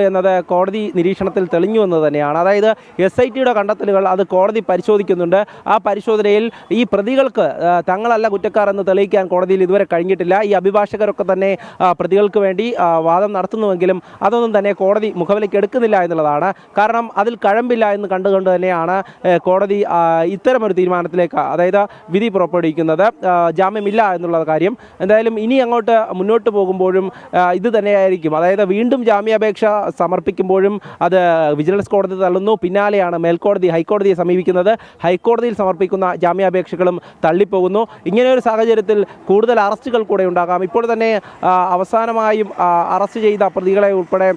എന്നത് കോടതി നിരീക്ഷണത്തിൽ തെളിഞ്ഞു എന്നത് തന്നെയാണ്. അതായത് SITയുടെ കണ്ടെത്തലുകൾ അത് കോടതി പരിശോധിക്കുന്നുണ്ട്. ആ പരിശോധനയിൽ ഈ പ്രതികൾക്ക് തങ്ങളല്ല കുറ്റക്കാർ എന്ന് തെളിയിക്കാൻ കോടതിയിൽ ഇതുവരെ കഴിഞ്ഞിട്ടില്ല. ഈ അഭിഭാഷകരൊക്കെ തന്നെ പ്രതികൾക്ക് വേണ്ടി വാദം നടത്തുന്നുവെങ്കിലും അതൊന്നും തന്നെ കോടതി മുഖവിലേക്ക് എടുക്കുന്നില്ല എന്നുള്ളതാണ്. കാരണം അതിൽ കഴമ്പില്ല എന്ന് കണ്ടുകൊണ്ട് തന്നെയാണ് കോടതി ഇത്തരമൊരു തീരുമാനത്തിലേക്ക്, അതായത് വിധി പുറപ്പെടുവിക്കുന്നത്. ജാമ്യമില്ല എന്നുള്ള കാര്യം എന്തായാലും ഇനി അങ്ങോട്ട് മുന്നോട്ട് പോകുമ്പോഴും ഇത് തന്നെയായിരിക്കും. അതായത് വീണ്ടും ജാമ്യാപേക്ഷ സമർപ്പിക്കുമ്പോഴും അത് വിജിലൻസ് കോടതി തള്ളുന്നു. പിന്നാലെയാണ് മേൽക്കോടതി ഹൈക്കോടതിയെ സമീപിക്കുന്നത്. ഹൈക്കോടതിയിൽ സമർപ്പിക്കുന്ന ജാമ്യാപേക്ഷകളും തള്ളിപ്പോകുന്നു. ഇങ്ങനെയൊരു സാഹചര്യത്തിൽ കൂടുതൽ അറസ്റ്റുകൾ കൂടെ ഉണ്ടാകാം. ഇപ്പോൾ തന്നെ അവസാനമായും അറസ്റ്റ് ചെയ്ത പ്രതികളെ ഉൾപ്പെടെ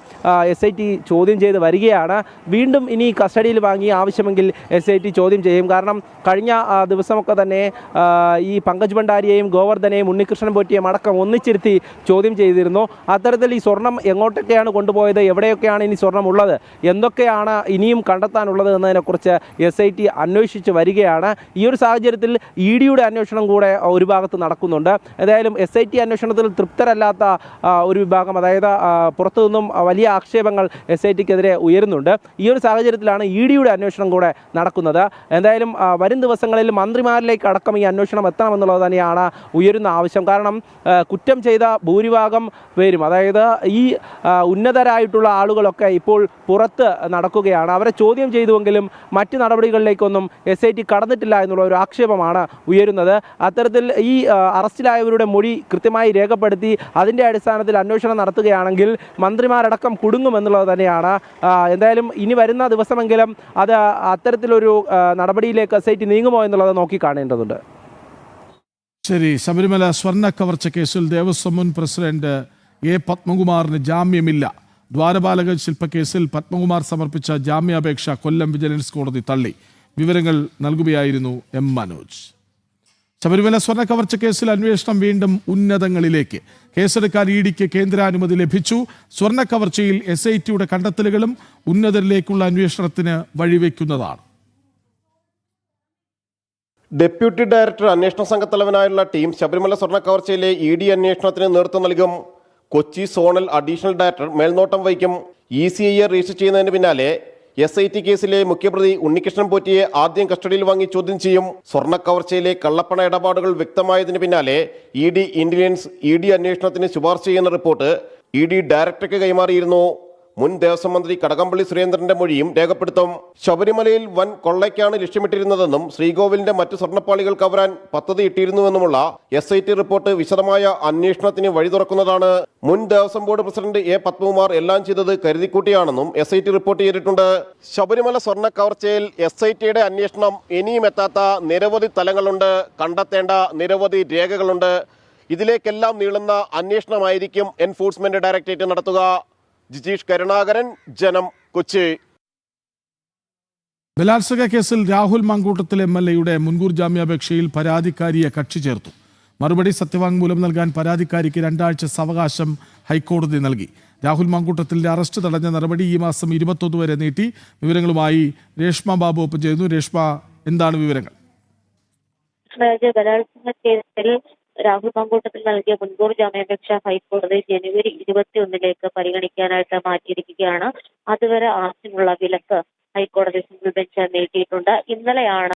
SIT ചോദ്യം ചെയ്ത് വരികയാണ്. വീണ്ടും ഇനി കസ്റ്റഡിയിൽ വാങ്ങി ആവശ്യമെങ്കിൽ SIT ചോദ്യം ചെയ്യും. കാരണം കഴിഞ്ഞ ദിവസമൊക്കെ തന്നെ ഈ പങ്കജ് ഭണ്ഡാരിയെയും ഗോവർദ്ധനെയും ഉണ്ണികൃഷ്ണൻ പോറ്റിയെയും അടക്കം ഒന്നിച്ചിരുത്തി ചോദ്യം ചെയ്തിരുന്നു. അത്തരത്തിൽ ഈ സ്വർണം എങ്ങോട്ടൊക്കെയാണ് കൊണ്ടുപോയത്, എവിടെയൊക്കെയാണ് ഇനി സ്വർണം ഉള്ളത്, എന്തൊക്കെയാണ് ഇനിയും കണ്ടെത്താനുള്ളത് എന്നതിനെക്കുറിച്ച് SIT അന്വേഷിച്ച് വരികയാണ്. ഈ ഒരു സാഹചര്യത്തിൽ EDയുടെ അന്വേഷണം കൂടെ ഒരു ഭാഗത്ത് നടക്കുന്നുണ്ട്. ഏതായാലും SIT അന്വേഷണത്തിൽ തൃപ്തരല്ലാത്ത ഒരു വിഭാഗം, അതായത് പുറത്തു നിന്നും വലിയ ആക്ഷേപങ്ങൾ SITക്കെതിരെ ഉയരുന്നുണ്ട്. ഈ ഒരു സാഹചര്യത്തിലാണ് EDയുടെ അന്വേഷണം കൂടെ നടക്കുന്നത്. എന്തായാലും വരും ദിവസങ്ങളിൽ മന്ത്രിമാരിലേക്ക് അടക്കം ഈ അന്വേഷണം എത്തണമെന്നുള്ളത് തന്നെയാണ് ഉയരുന്ന ആവശ്യം. കാരണം കുറ്റം ചെയ്ത ഭൂരിഭാഗം പേരും, അതായത് ഈ ഉന്നതരായിട്ടുള്ള ആളുകളൊക്കെ ഇപ്പോൾ പുറത്ത് നടക്കുകയാണ്. അവരെ ചോദ്യം ചെയ്തുവെങ്കിലും മറ്റ് നടപടികളിലേക്കൊന്നും SIT കടന്നിട്ടില്ല എന്നുള്ള ഒരു ആക്ഷേപമാണ് ഉയരുന്നത്. അത്തരത്തിൽ ഈ അറസ്റ്റിലായവരുടെ മൊഴി കൃത്യമായി രേഖപ്പെടുത്തി അതിൻ്റെ അടിസ്ഥാനത്തിൽ അന്വേഷണം നടത്തുകയാണെങ്കിൽ മന്ത്രിമാരടക്കം കുടുങ്ങുമെന്നുള്ളത് തന്നെയാണ്. എന്തായാലും ഇനി വരുന്ന ദിവസമെങ്കിലും അത് അത്തരത്തിലൊരു നടപടിയിലേക്ക് SIT നീങ്ങുമോ എന്നുള്ളത് നോക്കിക്കാണേണ്ടതുണ്ട്. ശരി, ശബരിമല സ്വർണ്ണ കവർച്ച കേസിൽ ദേവസ്വം മുൻ പ്രസിഡന്റ് A. പത്മകുമാറിന് ജാമ്യമില്ല. ദ്വാരപാലക ശില്പക്കേസിൽ പത്മകുമാർ സമർപ്പിച്ച ജാമ്യാപേക്ഷ കൊല്ലം വിജിലൻസ് കോടതി തള്ളി. വിവരങ്ങൾ നൽകുകയായിരുന്നു M. മനോജ്. ശബരിമല സ്വർണ്ണ കവർച്ച കേസിൽ അന്വേഷണം വീണ്ടും ഉന്നതങ്ങളിലേക്ക്. കേസെടുക്കാൻ EDക്ക് കേന്ദ്രാനുമതി ലഭിച്ചു. സ്വർണ്ണ കവർച്ചയിൽ SITയുടെ കണ്ടെത്തലുകളും ഉന്നതരിലേക്കുള്ള അന്വേഷണത്തിന് വഴിവെക്കുന്നതാണ്. ഡെപ്യൂട്ടി ഡയറക്ടർ അന്വേഷണ സംഘത്തലവനായുള്ള ടീം ശബരിമല സ്വർണ്ണ കവർച്ചയിലെ ED അന്വേഷണത്തിന് നേതൃത്വം നൽകും. കൊച്ചി സോണൽ അഡീഷണൽ ഡയറക്ടർ മേൽനോട്ടം വഹിക്കും. ECIയെ രജിസ്റ്റർ ചെയ്യുന്നതിന് പിന്നാലെ SIT കേസിലെ മുഖ്യപ്രതി ഉണ്ണികൃഷ്ണൻ പോറ്റിയെ ആദ്യം കസ്റ്റഡിയിൽ വാങ്ങി ചോദ്യം ചെയ്യും. സ്വർണ്ണ കവർച്ചയിലെ കള്ളപ്പണ ഇടപാടുകൾ വ്യക്തമായതിന് പിന്നാലെ ED ഇന്റലിജൻസ് ED അന്വേഷണത്തിന് ശുപാർശ ചെയ്യുന്ന റിപ്പോർട്ട് ED ഡയറക്ടർക്ക് കൈമാറിയിരുന്നു. മുൻ ദേവസ്വം മന്ത്രി കടകംപള്ളി സുരേന്ദ്രന്റെ മൊഴിയും രേഖപ്പെടുത്തും. ശബരിമലയിൽ വൻ കൊള്ളയ്ക്കാണ് ലക്ഷ്യമിട്ടിരുന്നതെന്നും ശ്രീകോവിലിന്റെ മറ്റു സ്വർണ്ണപ്പാളികൾ കവരാൻ പദ്ധതി ഇട്ടിരുന്നുവെന്നുമുള്ള SIT റിപ്പോർട്ട് വിശദമായ അന്വേഷണത്തിന് വഴി തുറക്കുന്നതാണ്. മുൻ Devaswom board president A. Padmakumar എല്ലാം ചെയ്തത് കരുതിക്കൂട്ടിയാണെന്നും SIT റിപ്പോർട്ട് ചെയ്തിട്ടുണ്ട്. ശബരിമല സ്വർണ്ണ കവർച്ചയിൽ SITയുടെ അന്വേഷണം ഇനിയും എത്താത്ത നിരവധി തലങ്ങളുണ്ട്, കണ്ടെത്തേണ്ട നിരവധി രേഖകളുണ്ട്. ഇതിലേക്കെല്ലാം നീളുന്ന അന്വേഷണമായിരിക്കും എൻഫോഴ്സ്മെന്റ് ഡയറക്ടറേറ്റ് നടത്തുക. ജിജീഷ് കരുണാകരൻ, ജനം, കൊച്ചി. ബലാത്സംഗ കേസിൽ രാഹുൽ മാങ്കൂട്ടത്തിൽ MLAയുടെ മുൻകൂർ ജാമ്യാപേക്ഷയിൽ പരാതിക്കാരിയെ കക്ഷി ചേർത്തു. മറുപടി സത്യവാങ്മൂലം നൽകാൻ പരാതിക്കാരിക്ക് 2 ആഴ്ച സാവകാശം ഹൈക്കോടതി നൽകി. രാഹുൽ മാങ്കൂട്ടത്തിന്റെ അറസ്റ്റ് തടഞ്ഞ നടപടി ഈ മാസം 21 വരെ നീട്ടി. വിവരങ്ങളുമായി രേഷ്മ ബാബു ഒപ്പം ചെയ്യുന്നു. രേഷ്മ, എന്താണ് വിവരങ്ങൾ? ബലാത്സംഗ കേസിൽ രാഹുൽ മാങ്കൂട്ടത്തിൽ നൽകിയ മുൻകൂർ ജാമ്യാപേക്ഷ ഹൈക്കോടതി ജനുവരി 21 പരിഗണിക്കാനായിട്ട് മാറ്റിയിരിക്കുകയാണ്. അതുവരെ ആർട്ടിനുള്ള വിലക്ക് ഹൈക്കോടതി സിംഗിൾ ബെഞ്ച് നീട്ടിയിട്ടുണ്ട്. ഇന്നലെയാണ്